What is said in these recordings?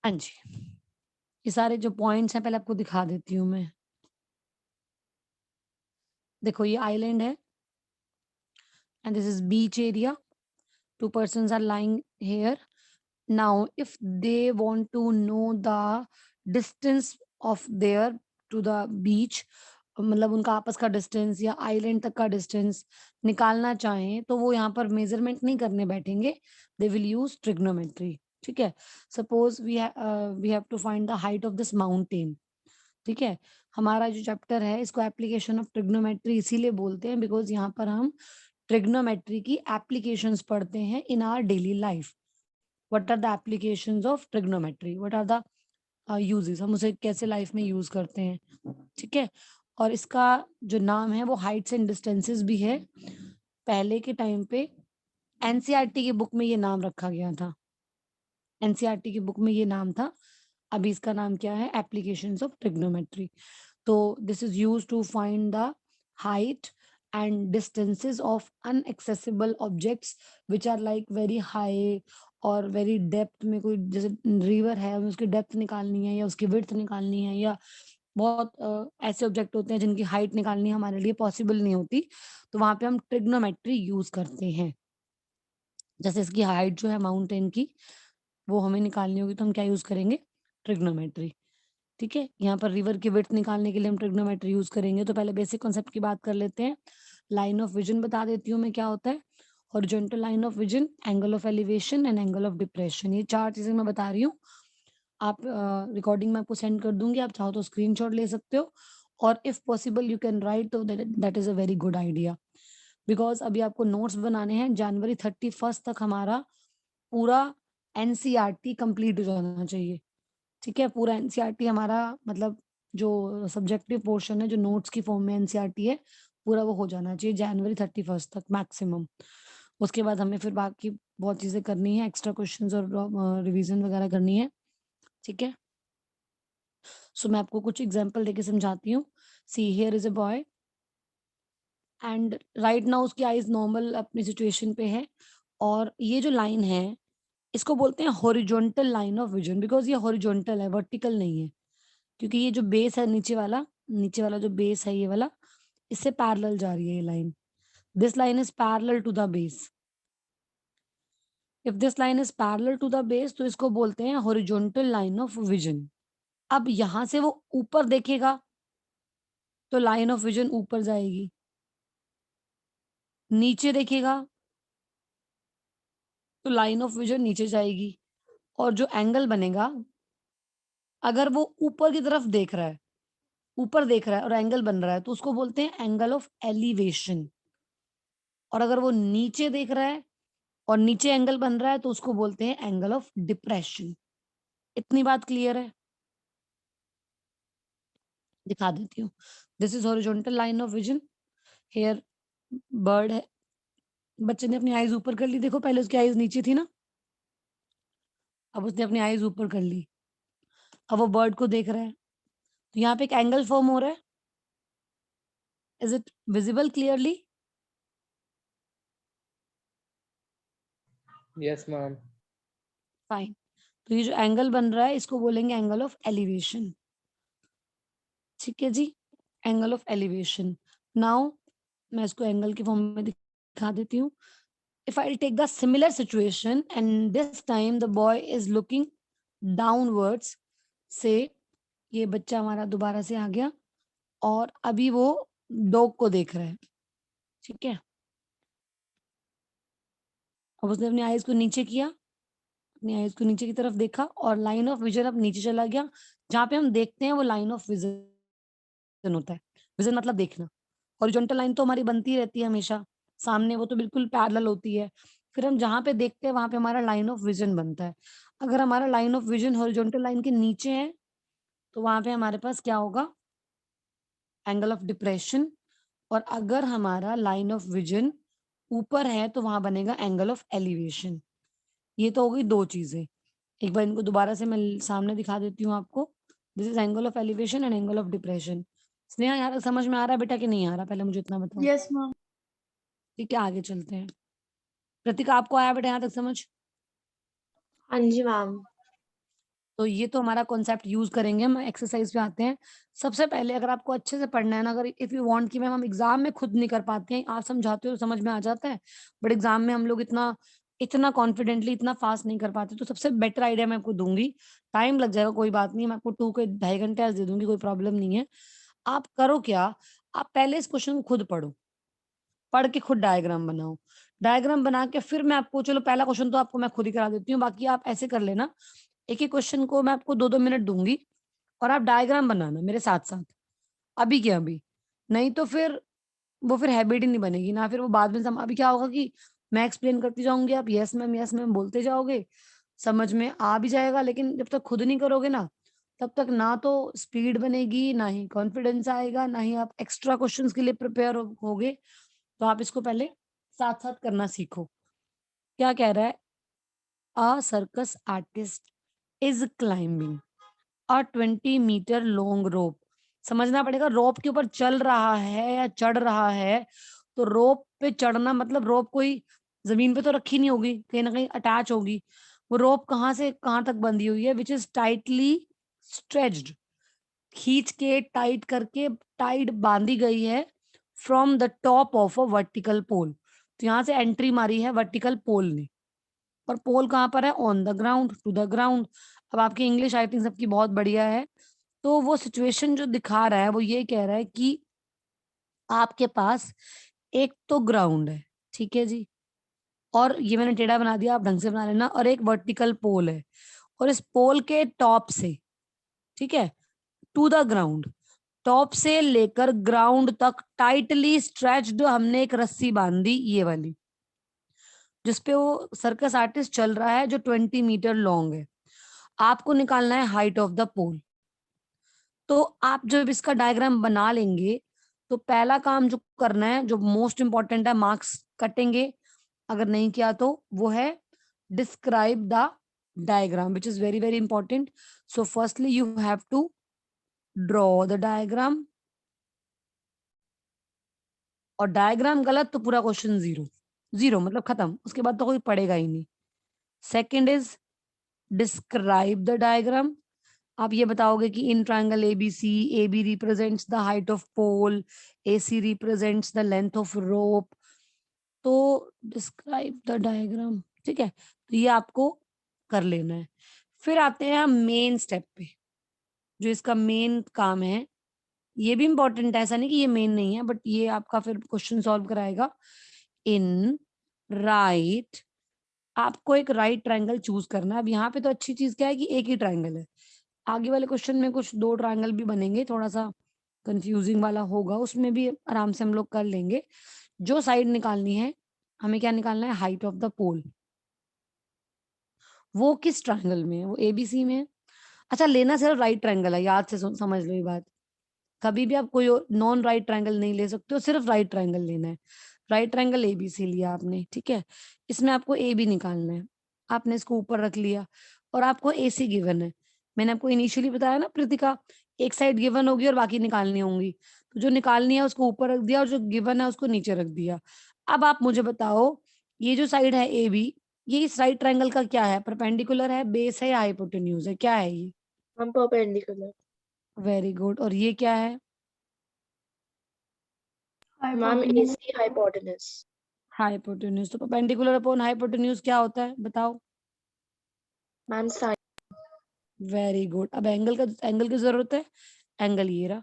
हाँ जी, ये सारे जो पॉइंट्स हैं पहले आपको दिखा देती हूँ मैं। देखो ये आइलैंड है and this is beach area, 2 persons are lying here. Now if they want to know the distance of their to the beach, मतलब उनका आपस का डिस्टेंस या आइलैंड तक का डिस्टेंस निकालना चाहें तो वो यहाँ पर मेजरमेंट नहीं करने बैठेंगे, दे विल यूज ट्रिग्नोमेट्री। ठीक है, suppose we have to find the height of this mountain. ठीक है, हमारा जो चैप्टर है इसको एप्लीकेशन ऑफ ट्रिग्नोमेट्री इसीलिए बोलते हैं बिकॉज यहाँ पर हम ट्रिग्नोमेट्री की एप्लीकेशंस पढ़ते हैं in our daily life. What are the applications of trigonometry, what are the uses, हम उसे कैसे लाइफ में यूज करते हैं। ठीक है, और इसका जो नाम है वो हाइट्स एंड डिस्टेंसेस भी है। पहले के टाइम पे एनसीईआरटी की बुक में ये नाम रखा गया था, एनसीईआरटी की बुक में ये नाम था। अभी इसका नाम क्या है, एप्लीकेशंस ऑफ ट्रिग्नोमेट्री। तो this is used to find the height and distances of inaccessible objects which are like very high और वेरी डेप्थ में, कोई जैसे रिवर है हमें उसकी डेप्थ निकालनी है या उसकी विड्थ निकालनी है, या बहुत ऐसे ऑब्जेक्ट होते हैं जिनकी हाइट निकालनी हमारे लिए पॉसिबल नहीं होती, तो वहां पे हम ट्रिग्नोमेट्री यूज करते हैं। जैसे इसकी हाइट जो है माउंटेन की वो हमें निकालनी होगी तो हम क्या यूज करेंगे, ट्रिग्नोमेट्री। ठीक है, यहाँ पर रिवर की विड्थ निकालने के लिए हम ट्रिग्नोमेट्री यूज करेंगे। तो पहले बेसिक कॉन्सेप्ट की बात कर लेते हैं। लाइन ऑफ विजन बता देती हूँ मैं क्या होता है। Horizontal line of vision, angle of elevation and angle of depression, ये 4 चीजें मैं बता रही हूँ। आप रिकॉर्डिंग में आपको सेंड कर दूंगी, आप चाहो तो स्क्रीनशॉट ले सकते हो, और if possible you can write, तो that is a very good idea. Because अभी आपको नोट्स बनाने हैं, जनवरी 31 तक हमारा पूरा एनसीईआरटी कंप्लीट हो जाना चाहिए। ठीक है, पूरा एनसीईआरटी हमारा मतलब जो सब्जेक्टिव पोर्शन है जो नोट्स की फॉर्म में एनसीईआरटी है पूरा वो हो जाना चाहिए जनवरी 31 तक मैक्सिमम। उसके बाद हमें फिर बाकी बहुत चीजें करनी है, एक्स्ट्रा क्वेश्चंस और रिवीजन वगैरह करनी है। ठीक है, सो मैं आपको कुछ एग्जांपल देके समझाती हूँ। See here is a boy and right now उसकी आईज नॉर्मल अपनी सिचुएशन पे है, और ये जो लाइन है इसको बोलते हैं horizontal line of vision, because ये हॉरिजॉन्टल है, वर्टिकल नहीं है। क्योंकि ये जो बेस है नीचे वाला जो बेस है ये वाला, इससे पैरेलल जा रही है ये line. This line is parallel to the base. If this line is parallel to the base तो इसको बोलते हैं हॉरिजॉन्टल लाइन ऑफ विजन। अब यहां से वो ऊपर देखेगा तो लाइन ऑफ विजन ऊपर जाएगी, नीचे देखेगा तो लाइन ऑफ विजन नीचे जाएगी, और जो एंगल बनेगा, अगर वो ऊपर की तरफ देख रहा है, ऊपर देख रहा है और एंगल बन रहा है तो उसको बोलते हैं एंगल ऑफ एलिवेशन। और अगर वो नीचे देख रहा है और नीचे एंगल बन रहा है तो उसको बोलते हैं एंगल ऑफ डिप्रेशन। इतनी बात क्लियर है, दिखा देती हूँ। This is horizontal line of vision. Here bird है, बच्चे ने अपनी आईज ऊपर कर ली, देखो पहले उसकी आईज नीचे थी ना, अब उसने अपनी आईज ऊपर कर ली, अब वो बर्ड को देख रहा है, तो यहाँ पे एक एंगल फॉर्म हो रहा है। Is it visible clearly? Yes, ma'am. Fine, तो ये जो एंगल बन रहा है इसको बोलेंगे एंगल ऑफ एलिवेशन। ठीक है जी, एंगल ऑफ एलिवेशन। नाउ मैं इसको एंगल की फॉर्म में दिखा देती हूँ। If I'll take the similar situation and this time the boy is looking downwards, say ये बच्चा हमारा दोबारा से आ गया और अभी वो डॉग को देख रहा है। ठीक है, अब उसने अपनी आईज को नीचे किया, अपनी आईज को नीचे की तरफ देखा और लाइन ऑफ विजन अब नीचे चला गया। जहाँ पे हम देखते हैं वो लाइन ऑफ विजन होता है। विजन मतलब देखना। हॉरिजॉन्टल लाइन तो हमारी बनती रहती है हमेशा सामने, वो तो बिल्कुल पैरेलल होती है। फिर हम जहाँ पे देखते हैं वहां पे हमारा लाइन ऑफ विजन बनता है। अगर हमारा line of vision horizontal line के नीचे है तो वहां पे हमारे पास क्या होगा, एंगल ऑफ डिप्रेशन। और अगर हमारा लाइन ऑफ विजन ऊपर है तो वहां बनेगा एंगल ऑफ एलिवेशन। ये तो हो गई 2 चीजें। एक बार इनको दोबारा से मैं सामने दिखा देती हूँ आपको। This is angle of elevation and angle of depression. Sneha, यहाँ तक समझ में आ रहा है बेटा कि नहीं आ रहा, पहले मुझे इतना बताओ। Yes ma'am. ठीक है, आगे चलते हैं। प्रतिका, आपको आया बेटा यहाँ तक समझ? हाँ जी मैम। तो ये तो हमारा कॉन्सेप्ट यूज़ करेंगे, हम एक्सरसाइज़ पे आते हैं। सबसे पहले अगर आपको अच्छे से पढ़ना है ना, अगर इफ यू वांट कि मैम हम एग्ज़ाम में खुद नहीं कर पाते हैं, आप समझाते हो तो समझ में आ जाता है, बट एग्ज़ाम में हम लोग इतना इतना कॉन्फिडेंटली, इतना फ़ास्ट नहीं कर पाते, तो सबसे बेटर आइडिया मैं आपको दूँगी, टाइम लग जाएगा कोई बात नहीं, मैं आपको 2 के ढाई घंटे आज दे दूँगी, कोई प्रॉब्लम नहीं है। आप करो क्या, आप पहले इस क्वेश्चन को खुद पढ़ो, पढ़ के खुद डायग्राम बनाओ। डायग्राम बना के फिर मैं आपको, चलो पहला क्वेश्चन तो आपको मैं खुद ही करा देती हूँ, बाकी आप ऐसे कर लेना, एक-एक क्वेश्चन को मैं आपको 2-2 मिनट दूँगी और आप डायग्राम बनाना मेरे साथ-साथ, अभी के अभी। नहीं तो फिर वो फिर हैबिट ही नहीं बनेगी ना, फिर वो बाद में अभी क्या होगा कि मैं एक्सप्लेन करती जाऊँगी, आप यस मैम बोलते जाओगे, समझ में आ भी जाएगा, लेकिन जब तक खुद नहीं करोगे ना, तब तक ना तो स्पीड बनेगी, ना ही कॉन्फिडेंस आएगा, ना ही आप एक्स्ट्रा क्वेश्चन्स के लिए प्रिपेयर होगे। तो आप इसको पहले साथ-साथ करना सीखो। क्या कह रहा है? A circus artist is climbing a 20 metre long rope. समझना पड़ेगा, रोप के ऊपर चल रहा है या चढ़ रहा है, तो रोप पे चढ़ना मतलब रोप कोई ज़मीन पे तो रखी नहीं होगी, कहीं न कहीं अटैच होगी। वो रोप कहाँ से कहाँ तक बंधी हुई है, व्हिच इज़ टाइटली स्ट्रेच्ड, खींच के टाइट करके टाइट बाँधी गई है from the top of a vertical pole. तो यहाँ से एंट्री मारी है वर्टिकल पोल ने। और पोल कहाँ पर है? On the ground, to the ground. अब आपकी इंग्लिश आई थिंक सबकी बहुत बढ़िया है। तो वो सिचुएशन जो दिखा रहा है वो ये कह रहा है कि आपके पास एक तो ग्राउंड है, ठीक है जी? और ये मैंने टेढ़ा बना दिया, आप ढंग से बना लेना, और एक वर्टिकल पोल है और इस पोल के टॉप से, ठीक है? टू द ग्राउंड, टॉप से लेकर ग्राउंड तक टाइटली स्ट्रेच्ड हमने एक रस्सी बाँध दी, ये वाली, जिसपे वो सर्कस आर्टिस्ट चल रहा है जो 20 मीटर लॉन्ग है। आपको निकालना है हाइट ऑफ द पोल। तो आप जब इसका डायग्राम बना लेंगे, तो पहला काम जो करना है, जो मोस्ट इम्पोर्टेंट है, मार्क्स कटेंगे, अगर नहीं किया तो, वो है describe the diagram which is very, very important. So firstly you have to draw the diagram, और डायग्राम गलत तो पूरा क्वेश्चन 0, 0 मतलब खत्म, उसके बाद तो कोई पढ़ेगा ही नहीं। Second is describe the diagram. आप ये बताओगे कि in triangle ABC, AB represents the height of pole, AC represents the length of rope. तो डिस्क्राइब द डायग्राम, ठीक है? तो ये आपको कर लेना है। फिर आते हैं हम मेन स्टेप पे, जो इसका मेन काम है। ये भी इम्पोर्टेंट है, ऐसा नहीं कि ये मेन नहीं है, बट ये आपका फिर क्वेश्चन सॉल्व कराएगा। इन राइट, आपको एक राइट ट्रायंगल चूज़ करना है। अब यहाँ पे तो अच्छी चीज़ क्या है कि एक ही ट्रायंगल है। आगे वाले क्वेश्चन में कुछ 2 ट्रायंगल भी बनेंगे, थोड़ा-सा कन्फ्यूज़िंग वाला होगा, उसमें भी आराम से हम लोग कर लेंगे। जो साइड निकालनी है, हमें क्या निकालना है? हाइट ऑफ द पोल। वो किस ट्रायंगल में है? वो एबीसी में है। अच्छा, लेना सिर्फ राइट ट्रायंगल है, याद से समझ लो ये बात। कभी भी आप कोई नॉन राइट ट्रायंगल नहीं ले सकते हो, सिर्फ राइट ट्रायंगल लेना है। राइट ट्रायंगल एबीसी लिया आपने, ठीक है? इसमें आपको एबी निकालना है। आपने इसको ऊपर रख लिया और आपको एसी गिवन है। मैंने आपको इनिशियली बताया ना कृतिका, एक साइड गिवन होगी और बाकी निकालनी होंगी। तो जो निकालनी है उसको ऊपर रख दिया और जो गिवन है उसको नीचे रख दिया। अब आप मुझे बताओ, ये जो साइड है एबी, ये इस राइट ट्रायंगल का क्या है? परपेंडिकुलर है, बेस है या हाइपोटेन्यूज है? क्या है ये? हम परपेंडिकुलर। Very good. और ये क्या है? Ma'am hypotenuse. AC hypotenuse. Hypotenuse. तो परपेंडिकुलर अपॉन हाइपोटेन्यूज क्या होता है? बताओ। Ma'am sine. Very good. अब एंगल की जरूरत है, एंगल ये रहा,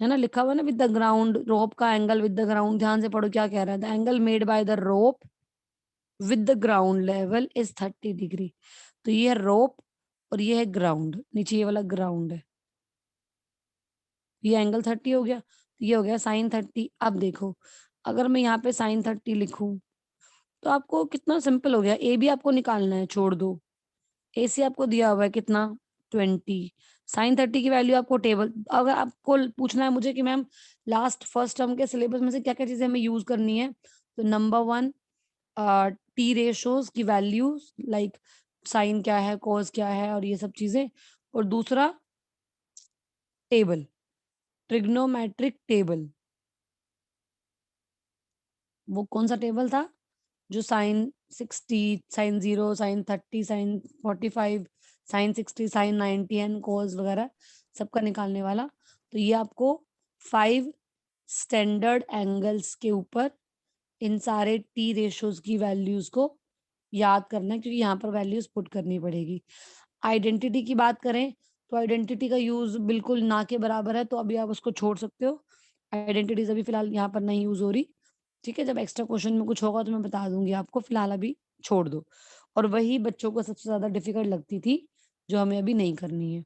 है ना? लिखा हुआ ना, विद द ग्राउंड, रोप का एंगल विद द ग्राउंड। ध्यान से पढ़ो क्या कह रहा है। The angle made by the rope with the ground level is 30 degree. तो ये है रोप और ये है ग्राउंड, नीचे ये वाला ग्राउंड है, ये एंगल 30 हो गया, तो ये हो गया साइन 30। अब देखो, अगर मैं यहाँ पे साइन 30 लिखूं, तो आपको कितना सिंपल हो गया। ए भी आपको निकालना है, छोड़ दो। एसी आपको दिया हुआ है कितना? 20। साइन 30 की वैल्यू आपको टेबल, अगर आपको पूछना है मुझे कि मैम लास्ट फर्स्ट टर्म के सिलेबस में से क्या-क्या चीज़ें हमें यूज़ करनी है, तो नंबर 1 टी रेशोज़ की वैल्यूज़, लाइक साइन क्या है, कॉस क्या है और ये सब चीज़ें। और दूसरा टेबल, ट्रिग्नोमेट्रिक टेबल। वो कौन-सा टेबल था? जो sign 60, sin 0, sin 30, sin 45, sin 60, sin 90 and cos वगैरह सबका निकालने वाला। तो ये आपको 5 स्टैंडर्ड एंगल्स के ऊपर इन सारे टी रेशियोज की वैल्यूज को याद करना है, क्योंकि यहाँ पर वैल्यूज पुट करनी पड़ेगी। आइडेंटिटी की बात करें तो आइडेंटिटी का यूज बिल्कुल ना के बराबर है, तो अभी आप उसको छोड़ सकते हो। आइडेंटिटीज अभी फिलहाल यहाँ पर नहीं यूज हो रही, ठीक है। जब एक्स्ट्रा क्वेश्चन में कुछ होगा तो मैं बता दूंगी आपको, फिलहाल अभी छोड़ दो। और वही बच्चों को सबसे ज्यादा डिफिकल्ट लगती थी, जो हमें अभी नहीं करनी है।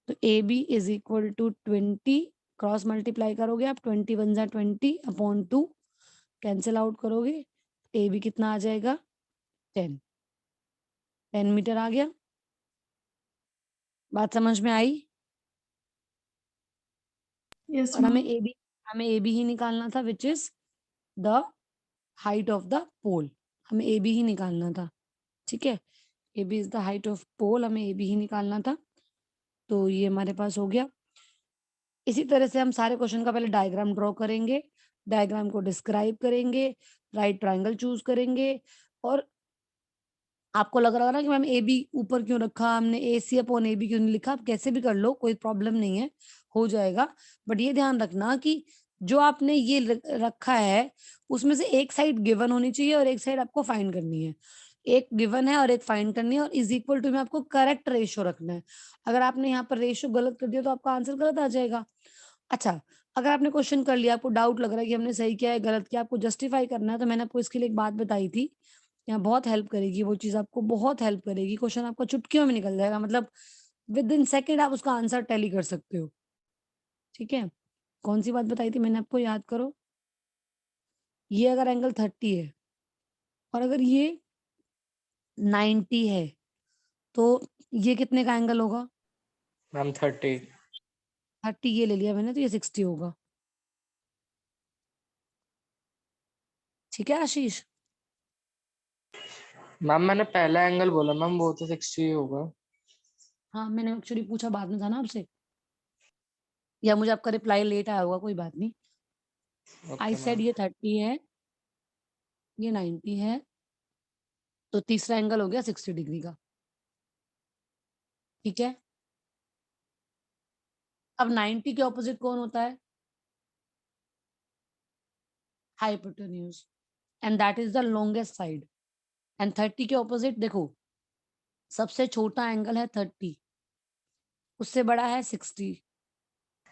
तो A B is equal to 20, cross multiply करोगे आप, 20 वन जा 20 अपॉन 2, कैंसिल आउट करोगे, ए बी कितना आ जाएगा 10, 10 मीटर आ गया। बात समझ में आई? यस और मैम। हमें ए बी ही निकालना था, which is the height of the pole. हमें ए बी ही निकालना था, ठीक है। A B is the height of pole, हमें ए बी ही निकालना था। तो ये हमारे पास हो गया। इसी तरह से हम सारे क्वेश्चन का पहले डायग्राम ड्रॉ करेंगे, डायग्राम को डिस्क्राइब करेंगे, राइट ट्रायंगल चूज करेंगे। और आपको लग रहा होगा ना कि मैम ए बी ऊपर क्यों रखा हमने, ए सी अपॉन ए बी क्यों नहीं लिखा? आप कैसे भी कर लो, कोई प्रॉब्लम नहीं है, हो जाएगा। बट ये ध्यान रखना कि जो आपने ये रखा है उसमें से एक साइड गिवन होनी चाहिए और एक साइड आपको फाइंड करनी है। एक गिवन है और एक फाइंड करनी है, और इज इक्वल टू में आपको करेक्ट रेशियो रखना है। अगर आपने यहाँ पर रेशियो गलत कर दिया तो आपका आंसर गलत आ जाएगा। अच्छा, अगर आपने क्वेश्चन कर लिया, आपको डाउट लग रहा है कि हमने सही किया है गलत किया, आपको जस्टिफाई करना है, तो मैंने आपको इसके लिए एक बात बताई थी, यहाँ बहुत हेल्प करेगी वो चीज़, आपको बहुत हेल्प करेगी। क्वेश्चन आपका चुटकियों में निकल जाएगा, मतलब विद इन सेकंड आप उसका आंसर टैली कर सकते हो, ठीक है। कौन सी बात बताई थी मैंने आपको, याद करो। ये अगर एंगल 30 है और अगर ये 90 है, तो ये कितने का एंगल होगा? मैम 30। 30 ये ले लिया मैंने, तो ये 60 होगा, ठीक है आशीष। मैम मैंने पहला एंगल बोला मैम, वो तो 60 होगा। हाँ, मैंने एक्चुअली पूछा बाद में था ना आपसे, या मुझे आपका रिप्लाई लेट आया होगा, कोई बात नहीं। आई ओके सेड मैम। ये 30 है, ये 90 है, तो तीसरा एंगल हो गया 60 डिग्री का, ठीक है। अब 90 के ऑपोजिट कौन होता है? Hypotenuse, and that is the longest side. And 30 के ऑपोजिट देखो, सबसे छोटा एंगल है 30, उससे बड़ा है 60,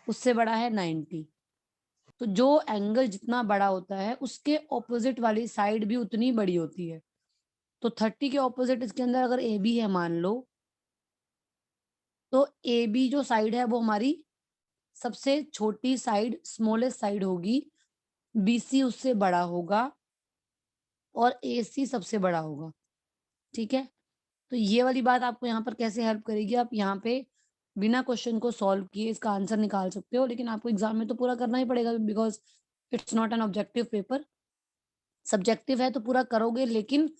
उससे बड़ा है 90। तो जो एंगल जितना बड़ा होता है उसके ऑपोजिट वाली साइड भी उतनी बड़ी होती है। तो 30 के ऑपोजिट इसके अंदर अगर ए बी है मान लो, तो ए बी जो साइड है वो हमारी सबसे छोटी साइड, स्मॉलेस्ट साइड होगी, बीसी उससे बड़ा होगा, और एसी सबसे बड़ा होगा, ठीक है। तो ये वाली बात आपको यहाँ पर कैसे हेल्प करेगी, आप यहाँ पे बिना क्वेश्चन को सॉल्व किए इसका आंसर निकाल सकते हो, लेकिन आपको एग्जाम में तो पूरा करना ही पड़ेगा, because it's not an objective paper. Subjective है तो पूरा करोगे, लेकिन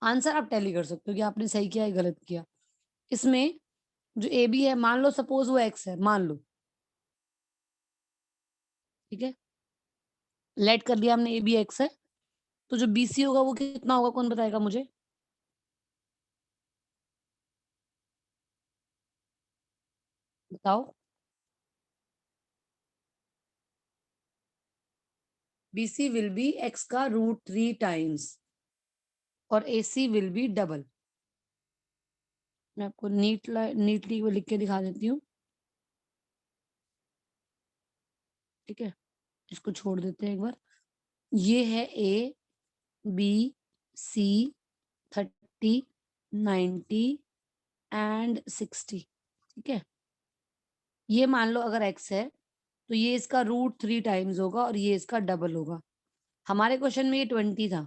आंसर आप टैली कर सकते हो कि आपने सही किया है गलत किया। इसमें जो ए बी है, मान लो सपोज वो एक्स है, मान लो, ठीक है, लेट कर लिया हमने ए बी एक्स है, तो जो बीसी होगा वो कितना होगा, कौन बताएगा मुझे? बताओ। BC will be x का √3 टाइम्स, और AC will be डबल। मैं आपको नीटली वो लिख के दिखा देती हूँ, ठीक है। इसको छोड़ देते हैं एक बार। ये है A B C 30 90 एंड 60, ठीक है। ये मान लो अगर x है, तो ये इसका √3 टाइम्स होगा और ये इसका डबल होगा। हमारे क्वेश्चन में ये 20 था,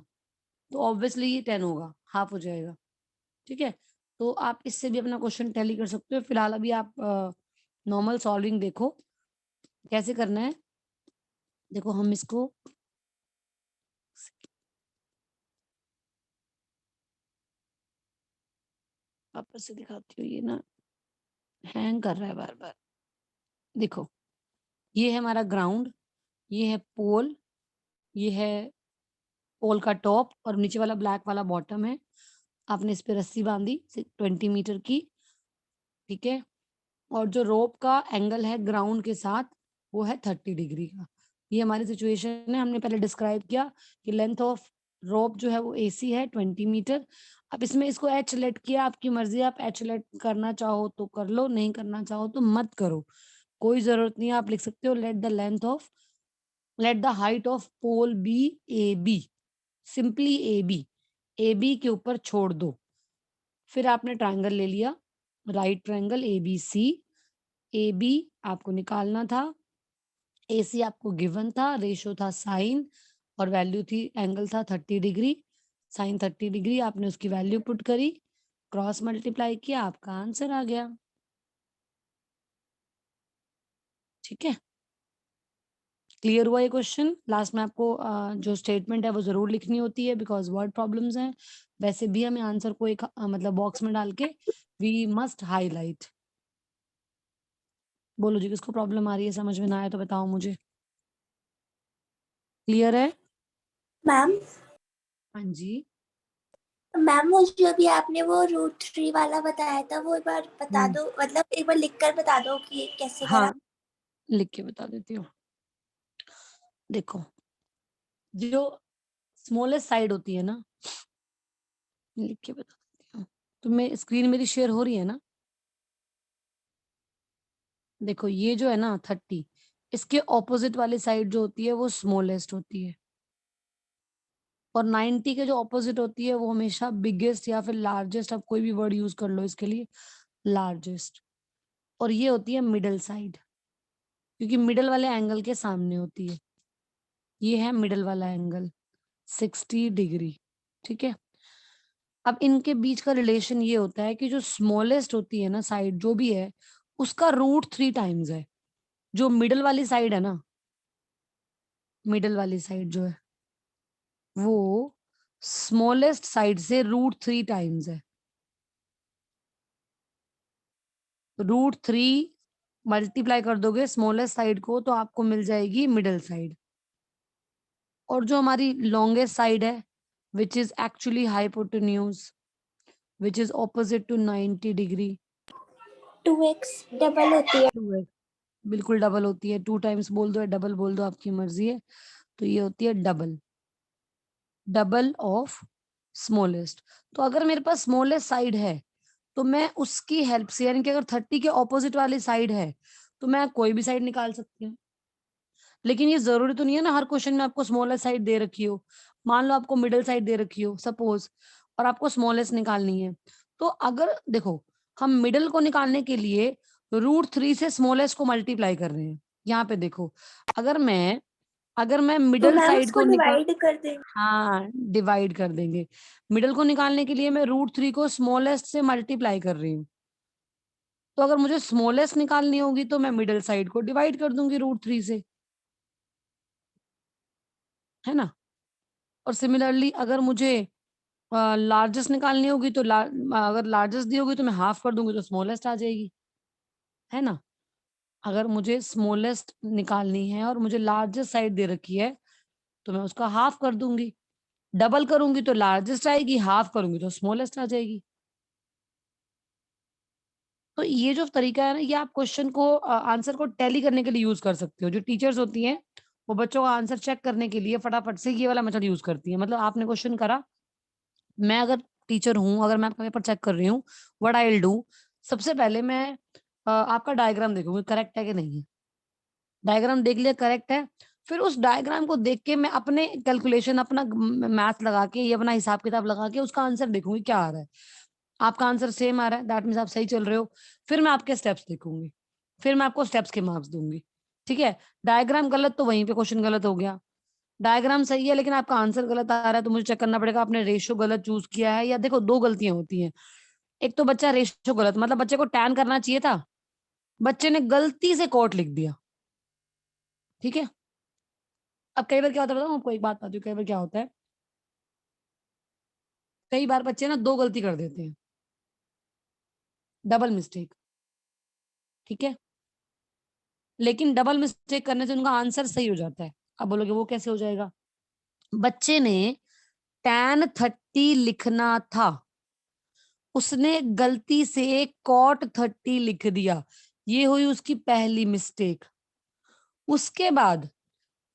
तो ऑब्वियसली ये 10 होगा, हाफ हो जाएगा, ठीक है। तो आप इससे भी अपना क्वेश्चन टैली कर सकते हो। फिलहाल अभी आप नॉर्मल सॉल्विंग देखो कैसे करना है। देखो हम इसको वापस से दिखाती हूँ, ये ना हैंग कर रहा है बार बार। देखो, ये है हमारा ग्राउंड, ये है पोल, ये है पोल का टॉप और नीचे वाला ब्लैक वाला बॉटम है। आपने इस पे रस्सी बांधी 20 मीटर की, ठीक है। और जो रोप का एंगल है ग्राउंड के साथ वो है 30 डिग्री का। ये हमारी सिचुएशन है। हमने पहले डिस्क्राइब किया कि लेंथ ऑफ रोप जो है वो AC है 20 मीटर। अब इसमें इसको एच लेट किया, आपकी मर्जी, आप एच लेट करना चाहो तो कर लो, नहीं करना चाहो तो मत करो, कोई जरूरत नहीं है। आप लिख सकते हो let the height of pole be AB, simply AB के ऊपर छोड़ दो। फिर आपने ट्रायंगल ले लिया, राइट ट्रायंगल ABC। AB आपको निकालना था, AC आपको गिवन था, रेशो था साइन और वैल्यू थी, एंगल था 30 डिग्री। साइन 30 डिग्री, आपने उसकी वैल्यू पुट करी, क्रॉस मल्टीप्लाई किया, आपका आंसर आ गया। ठीक है, क्लियर हुआ ये क्वेश्चन? लास्ट में आपको जो स्टेटमेंट है वो जरूर लिखनी होती है बिकॉज वर्ड प्रॉब्लम्स हैं। वैसे भी हमें आंसर को एक मतलब बॉक्स में डाल के वी मस्ट हाईलाइट। बोलो जी, किसको प्रॉब्लम आ रही है, समझ में ना आया तो बताओ मुझे। क्लियर है? मैम हाँ जी। मैम वो जो अभी आपने वो √3 वाला बताया था वो एक बार बता दो, मतलब एक बार लिखकर बता दो कि कैसे करा। हाँ, लिख के बता देती हूँ। देखो, जो स्मॉलेस्ट साइड होती है ना, लिख के बता देती हूँ। तो मैं स्क्रीन मेरी शेयर हो रही है ना? देखो ये जो है ना 30, इसके ऑपोजिट वाली साइड जो होती है वो स्मॉलेस्ट होती है, और 90 के जो ऑपोजिट होती है वो हमेशा बिगेस्ट या फिर लार्जेस्ट, आप कोई भी वर्ड यूज कर लो इसके लिए, लार्जेस्ट। और ये होती है मिडल साइड, क्योंकि मिडल वाले एंगल के सामने होती है। ये है मिडल वाला एंगल 60 डिग्री, ठीक है। अब इनके बीच का रिलेशन ये होता है कि जो स्मॉलेस्ट होती है ना साइड जो भी है, उसका √3 टाइम्स है। जो मिडल वाली साइड है ना, मिडल वाली साइड जो है वो स्मॉलेस्ट साइड से √3 टाइम्स है। √3 मल्टीप्लाई कर दोगे स्मॉलेस्ट साइड को तो आपको मिल जाएगी मिडल साइड। और जो हमारी लॉन्गेस्ट साइड है which is actually hypotenuse, which is opposite to 90 degree, 2x double होती है। 2x बिल्कुल डबल होती है। 2 टाइम्स बोल दो या डबल बोल दो, आपकी मर्जी है। तो ये होती है डबल ऑफ स्मॉलेस्ट। तो अगर मेरे पास स्मॉलेस्ट साइड है तो मैं उसकी हेल्प से, यानी कि अगर 30 के ऑपोजिट वाली साइड है तो मैं कोई भी साइड निकाल सकती हूँ। लेकिन ये जरूरी तो नहीं है ना हर क्वेश्चन में आपको स्मॉलेस्ट साइड दे रखी हो। मान लो आपको मिडिल साइड दे रखी हो सपोज, और आपको स्मॉलेस्ट निकालनी है, तो अगर देखो हम मिडिल को निकालने के लिए √3 से स्मॉलेस्ट को मल्टीप्लाई कर रहे हैं। यहाँ पे देखो, अगर मैं तो मिडिल मैम साइड उसको को निकाल, डिवाइड कर देंगे। हाँ डिवाइड कर देंगे। मिडिल को निकालने के लिए मैं √3 को स्मॉलेस्ट से मल्टीप्लाई कर रही हूँ। तो अगर मुझे स्मॉलेस्ट निकालनी होगी तो मैं मिडिल साइड को डिवाइड कर दूंगी √3 से, है ना। और सिमिलरली अगर मुझे लार्जेस्ट निकालनी होगी तो अगर लार्जेस्ट दी होगी तो मैं हाफ कर दूंगी तो स्मॉलेस्ट आ जाएगी, है ना। अगर मुझे स्मॉलेस्ट निकालनी है और मुझे लार्जेस्ट साइड दे रखी है तो मैं उसका हाफ कर दूंगी। डबल करूंगी तो लार्जेस्ट आएगी, हाफ करूंगी तो स्मॉलेस्ट आ जाएगी। तो ये जो तरीका है ना, ये आप क्वेश्चन को आंसर को टैली करने के लिए यूज कर सकते हो। जो टीचर्स होती हैं वो बच्चों का आंसर चेक करने के लिए फटाफट से ये वाला मेथड यूज करती है। मतलब आपने क्वेश्चन करा, मैं अगर टीचर हूँ, अगर मैं आपका पेपर चेक कर रही हूँ, व्हाट आई विल डू, सबसे पहले मैं आपका डायग्राम देखूंगी करेक्ट है कि नहीं है। डायग्राम देख लिया करेक्ट है, फिर उस डायग्राम को देख के मैं अपने कैलकुलेशन, अपना मैथ लगा के या अपना हिसाब किताब लगा के उसका आंसर देखूंगी क्या आ रहा है। आपका आंसर सेम आ रहा है, दैट मीन्स आप सही चल रहे हो। फिर मैं आपके स्टेप्स देखूंगी, फिर मैं आपको स्टेप्स के मार्क्स दूंगी। ठीक है, डायग्राम गलत तो वहीं पे क्वेश्चन गलत हो गया। डायग्राम सही है लेकिन आपका आंसर गलत आ रहा है तो मुझे चेक करना पड़ेगा आपने रेशियो गलत चूज किया है। या देखो दो गलतियां होती हैं, एक तो बच्चा रेशियो गलत, मतलब बच्चे को टैन करना चाहिए था, बच्चे ने गलती से कॉट लिख दिया। ठीक है, अब कई बार क्या होता है बताऊं आपको, एक बात बताती हूँ, कई बार क्या होता है, कई बार बच्चे ना दो गलती कर देते हैं, डबल मिस्टेक। ठीक है, लेकिन डबल मिस्टेक करने से उनका आंसर सही हो जाता है। अब बोलोगे वो कैसे हो जाएगा? बच्चे ने tan 30 लिखना था, उसने गलती से cot 30 लिख दिया, ये हुई उसकी पहली मिस्टेक। उसके बाद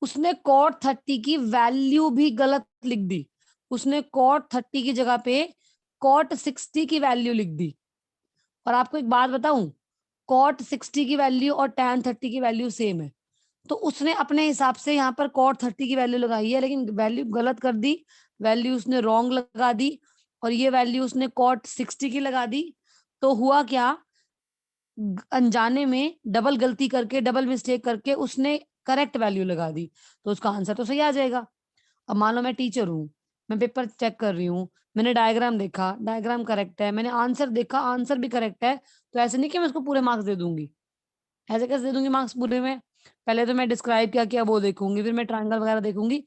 उसने cot 30 की वैल्यू भी गलत लिख दी, उसने cot 30 की जगह पे cot 60 की वैल्यू लिख दी। और आपको एक बात बताऊं, cot 60 की वैल्यू और tan 30 की वैल्यू सेम है, तो उसने अपने हिसाब से यहाँ पर cot 30 की वैल्यू लगाई है, लेकिन वैल्यू गलत कर दी, वैल्यू उसने रॉन्ग लगा दी, और ये वैल्यू उसने cot 60 की लगा दी। तो हुआ क्या, अनजाने में डबल गलती करके, डबल मिस्टेक करके उसने करेक्ट वैल्यू लगा दी, तो उसका आंसर तो सही आ जाएगा। अब मान लो मैं टीचर हूँ, मैं पेपर चेक कर रही हूँ, मैंने डायग्राम देखा, डायग्राम करेक्ट है, मैंने आंसर देखा, आंसर भी करेक्ट है, तो ऐसे नहीं कि मैं उसको पूरे मार्क्स दे दूंगी। ऐसे कैसे दे दूंगी मार्क्स पूरे में? पहले तो मैं डिस्क्राइब क्या किया वो देखूंगी, फिर मैं ट्रायंगल वगैरह देखूंगी,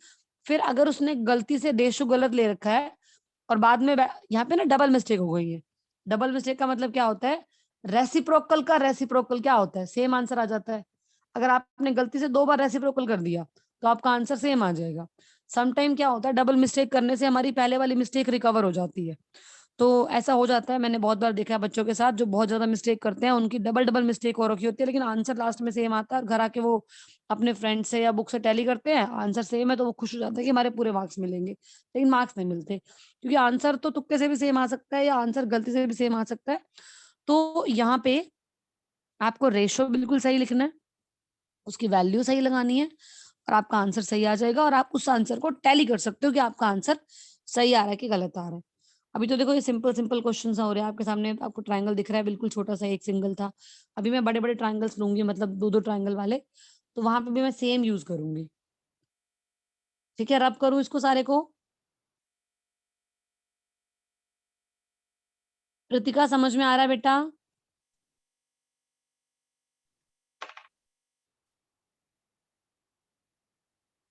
फिर अगर उसने गलती से रेशो गलत ले रखा है और बाद में यहाँ पे ना डबल मिस्टेक हो गई है। डबल मिस्टेक का मतलब क्या होता है, रेसिप्रोकल का रेसिप्रोकल क्या होता है, सेम आंसर आ जाता है। अगर आपने गलती से 2 बार रेसिप्रोकल कर दिया तो आपका आंसर सेम आ जाएगा। समटाइम क्या होता है, डबल मिस्टेक करने से हमारी पहले वाली मिस्टेक रिकवर हो जाती है, तो ऐसा हो जाता है। मैंने बहुत बार देखा है बच्चों के साथ जो बहुत ज्यादा मिस्टेक करते हैं, उनकी डबल डबल मिस्टेक हो रखी होती है, लेकिन आंसर लास्ट में सेम आता है, और घर आके वो अपने फ्रेंड से या बुक से टैली करते हैं, आंसर सेम है, तो वो खुश हो जाते हैं कि हमारे पूरे मार्क्स मिलेंगे, लेकिन मार्क्स नहीं मिलते, क्योंकि आंसर तो तुक्के से भी सेम आ सकता है या आंसर गलती से भी सेम आ सकता है। तो यहाँ पे आपको रेशो बिल्कुल सही लिखना है, उसकी वैल्यू सही लगानी है, और आपका आंसर सही आ जाएगा, और आप उस आंसर को टैली कर सकते हो कि आपका आंसर सही आ रहा है कि गलत आ रहा है। अभी तो देखो ये सिंपल सिंपल क्वेश्चन हो रहे हैं आपके सामने, आपको ट्रायंगल दिख रहा है, बिल्कुल छोटा सा एक सिंगल था। अभी मैं बड़े बड़े ट्रायंगल्स लूंगी, मतलब 2-2 ट्रायंगल वाले, तो वहां पे भी मैं सेम यूज करूंगी। ठीक है, रब करूं इसको सारे को। कृतिका समझ में आ रहा है बेटा?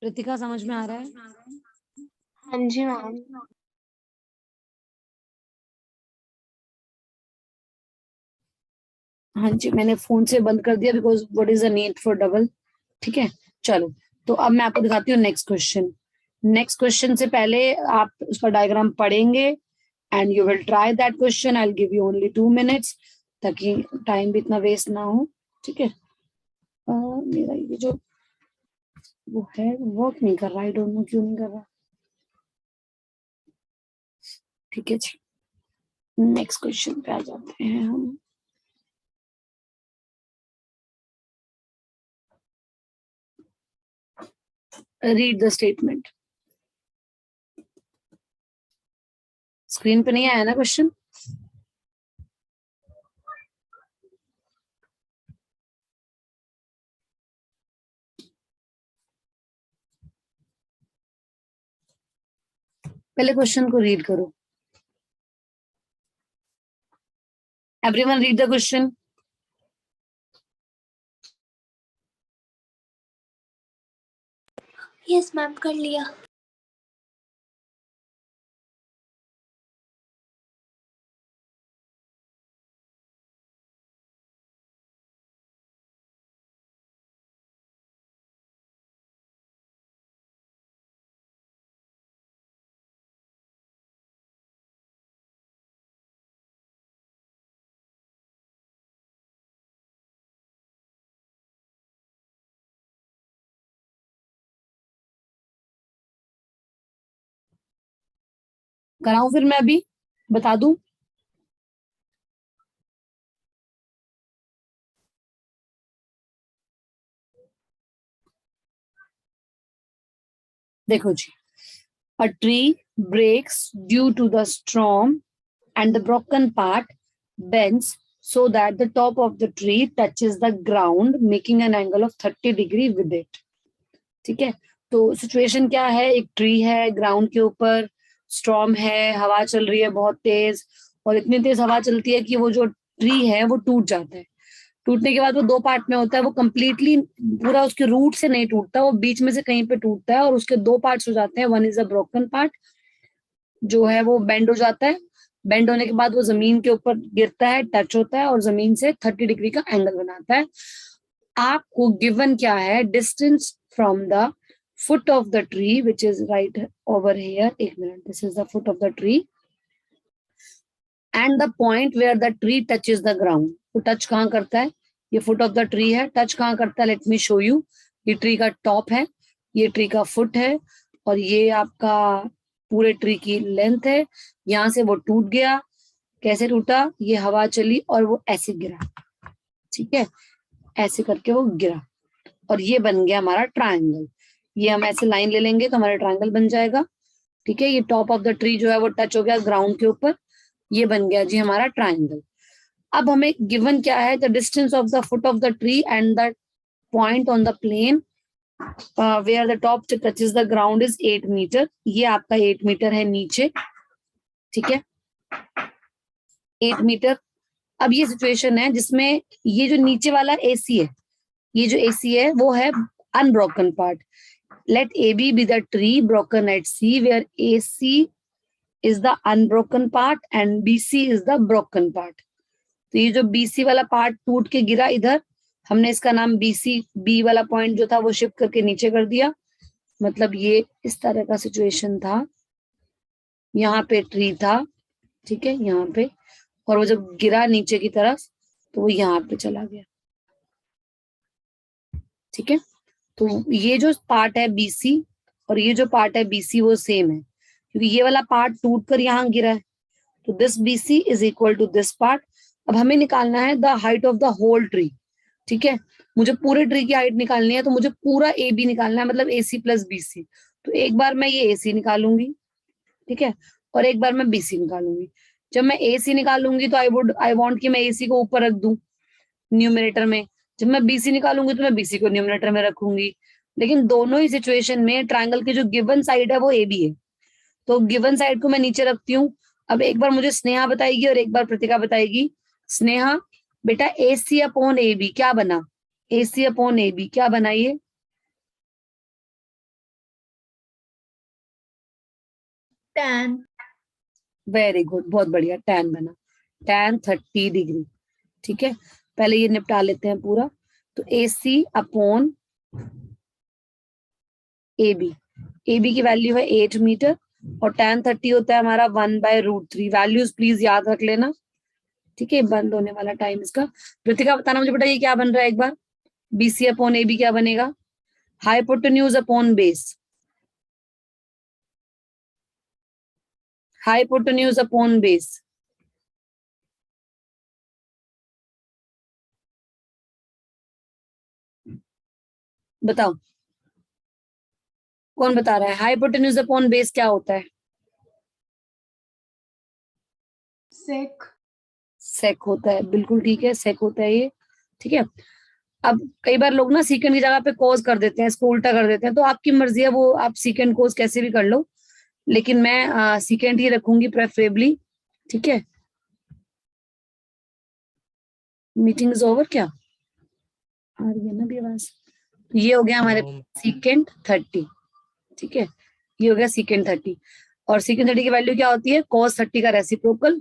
कृतिका समझ में आ रहा है? हाँ जी मैम। हाँ जी, मैंने फोन से बंद कर दिया, because what is the need for double. ठीक है, चलो, तो अब मैं आपको दिखाती हूँ नेक्स्ट क्वेश्चन। नेक्स्ट क्वेश्चन से पहले आप उसका डायग्राम पढ़ेंगे and you will try that question. I will give you only 2 minutes, ताकि टाइम भी इतना वेस्ट ना हो। ठीक है, मेरा ये जो वो है वर्क नहीं कर रहा, आई डोंट नो क्यों नहीं कर रहा। ठीक है जी, नेक्स्ट क्वेश्चन पे आ जाते हैं हम। Read the statement. स्क्रीन पे नहीं आया ना क्वेश्चन? पहले क्वेश्चन को रीड करो। Everyone read the question. Yes ma'am, कर लिया। कराऊं फिर मैं अभी बता दूं? देखो जी, a tree breaks due to the storm and the broken part bends so that the top of the tree touches the ground, making an angle of 30 degree with it. ठीक है, तो सिचुएशन क्या है, एक ट्री है ground के ऊपर, storm है, हवा चल रही है बहुत तेज, और इतनी तेज हवा चलती है कि वो जो ट्री है वो टूट जाता है। टूटने के बाद वो 2 पार्ट में होता है, वो कंप्लीटली पूरा उसके रूट से नहीं टूटता, वो बीच में से कहीं पे टूटता है, और उसके 2 पार्ट्स हो जाते हैं। One is a broken part, जो है वो बेंड हो जाता है, बेंड होने के बाद वो जमीन के ऊपर गिरता है, टच होता है, और जमीन से 30 डिग्री का एंगल बनाता है। आपको गिवन क्या है, distance from the foot of the tree, which is right over here. एक minute, this is the foot of the tree. And the point where the tree touches the ground. वो touch कहाँ करता है? ये foot of the tree है. Touch कहाँ करता है? Let me show you. ये tree का top है, ये tree का foot है, और ये आपका पूरे tree की length है. यहाँ से वो टूट गया. कैसे टूटा? ये हवा चली और वो ऐसे गिरा. ठीक है, ऐसे करके वो गिरा और ये बन गया हमारा ट्रायंगल. ये हम ऐसे लाइन ले लेंगे तो हमारा ट्रायंगल बन जाएगा. ठीक है, ये टॉप ऑफ द ट्री जो है वो टच हो गया ग्राउंड के ऊपर. ये बन गया जी हमारा ट्रायंगल. अब हमें गिवन क्या है? The distance of the foot of the tree and the point on the plane where the top touches the ground is 8 metre. ये आपका 8 मीटर है नीचे. ठीक है, 8 मीटर. अब ये सिचुएशन है जिसमें ये जो नीचे वाला एसी है, ये जो एसी है वो है unbroken part. Let A B be the tree broken at C where A C is the unbroken part and BC is the broken part. तो ये जो BC वाला पार्ट टूट के गिरा इधर, हमने इसका नाम BC, B वाला पॉइंट जो था वो शिफ्ट करके नीचे कर दिया. मतलब ये इस तरह का सिचुएशन था. यहाँ पे ट्री था, ठीक है, यहाँ पे, और वो जब गिरा नीचे की तरफ तो वो यहाँ पे चला गया. ठीक है, तो ये जो पार्ट है BC और ये जो पार्ट है BC वो सेम है, क्योंकि ये वाला पार्ट टूटकर यहाँ गिरा है. तो this BC is equal to this part. अब हमें निकालना है the height of the whole tree. ठीक है, मुझे पूरे ट्री की हाइट निकालनी है, तो मुझे पूरा AB निकालना है, मतलब AC प्लस BC. तो एक बार मैं ये AC निकालूंगी, ठीक है, और एक बार मैं BC निकालूंगी. जब मैं AC निकालूंगी तो आई वांट कि मैं AC को ऊपर रख दूं न्यूमरेटर में. जब मैं BC निकालूंगी तो मैं BC को न्यूमरेटर में रखूंगी. लेकिन दोनों ही सिचुएशन में ट्रायंगल की जो गिवन साइड है वो AB है, तो गिवन साइड को मैं नीचे रखती हूँ. अब एक बार मुझे स्नेहा बताएगी और एक बार प्रतिका बताएगी. स्नेहा बेटा, AC अपॉन AB क्या बना? AC अपॉन AB क्या बना? ये tan. वेरी गुड, बहुत बढ़िया, tan बना. tan 30 degree. ठीक है, पहले ये निपटा लेते हैं पूरा. तो AC अपॉन AB, AB की वैल्यू है 8 मीटर और tan 30 होता है हमारा 1/√3. वैल्यूज प्लीज याद रख लेना. ठीक है, बंद होने वाला टाइम इसका. प्रतिका बताना मुझे बेटा ये क्या बन रहा है एक बार. BC अपॉन AB क्या बनेगा? Hypotenuse upon base. Hypotenuse upon base. बताओ कौन बता रहा है? हाइपोटेन्यूज अपॉन बेस क्या होता है? Sec. सेक होता है, बिल्कुल ठीक है, सेक होता है ये. ठीक है, अब कई बार लोग ना सीकेंड की जगह पे कोस कर देते हैं, इसको उल्टा कर देते हैं, तो आपकी मर्जी है, वो आप सीकेंड कोस कैसे भी कर लो, लेकिन मैं सीकेंड ही रखूंगी प्रेफरेबली. ठीक है, मीटिंग इज ओवर. क्या आ रही है ना भी आवाज? ये हो गया हमारे सीकेंड 30. ठीक है, ये हो गया सीकेंड 30. और सीकेंड 30 की वैल्यू क्या होती है? cos 30 का रेसिप्रोकल.